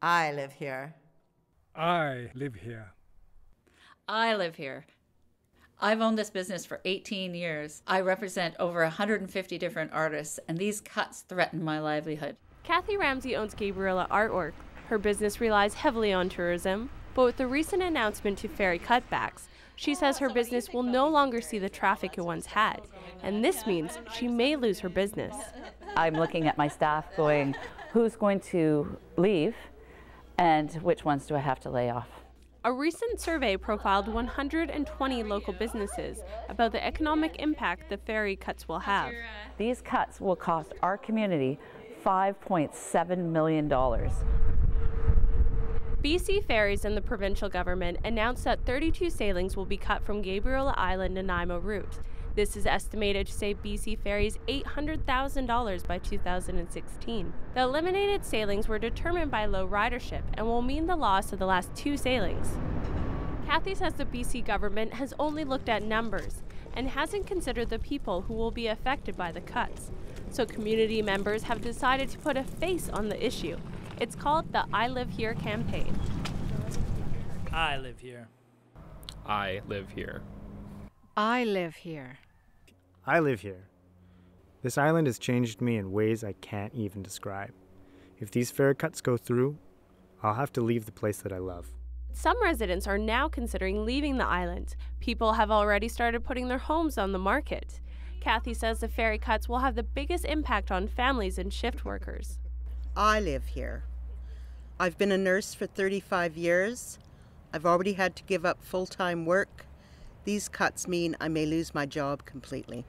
I live here. I live here. I live here. I've owned this business for 18 years. I represent over 150 different artists, and these cuts threaten my livelihood. Kathy Ramsey owns Gabriola Artwork. Her business relies heavily on tourism, but with the recent announcement to Ferry cutbacks, she says her business will no longer see the traffic it once had, and this means she may lose her business. I'm looking at my staff going, who's going to leave and which ones do I have to lay off? A recent survey profiled 120 local businesses about the economic impact the ferry cuts will have. These cuts will cost our community $5.7 million. BC Ferries and the provincial government announced that 32 sailings will be cut from Gabriola Island Nanaimo route. This is estimated to save BC Ferries $800,000 by 2016. The eliminated sailings were determined by low ridership and will mean the loss of the last 2 sailings. Kathy says the BC government has only looked at numbers and hasn't considered the people who will be affected by the cuts. So community members have decided to put a face on the issue. It's called the I Live Here campaign. I live here. I live here. I live here. I live here. This island has changed me in ways I can't even describe. If these ferry cuts go through, I'll have to leave the place that I love. Some residents are now considering leaving the island. People have already started putting their homes on the market. Kathy says the ferry cuts will have the biggest impact on families and shift workers. I live here. I've been a nurse for 35 years. I've already had to give up full-time work. These cuts mean I may lose my job completely.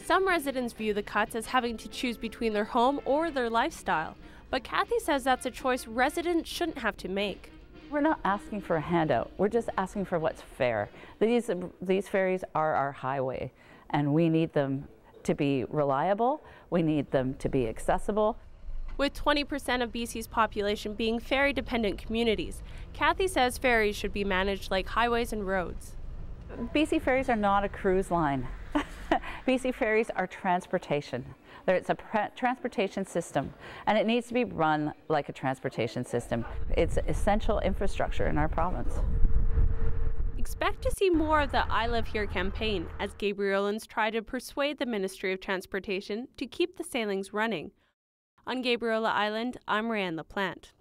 Some residents view the cuts as having to choose between their home or their lifestyle, but Kathy says that's a choice residents shouldn't have to make. We're not asking for a handout. We're just asking for what's fair. These ferries are our highway, and we need them to be reliable. We need them to be accessible. With 20% of BC's population being ferry-dependent communities, Kathy says ferries should be managed like highways and roads. BC Ferries are not a cruise line. BC Ferries are transportation. It's a transportation system, and it needs to be run like a transportation system. It's essential infrastructure in our province. Expect to see more of the I Live Here campaign as Gabriolans try to persuade the Ministry of Transportation to keep the sailings running. On Gabriola Island, I'm Ryan LaPlante.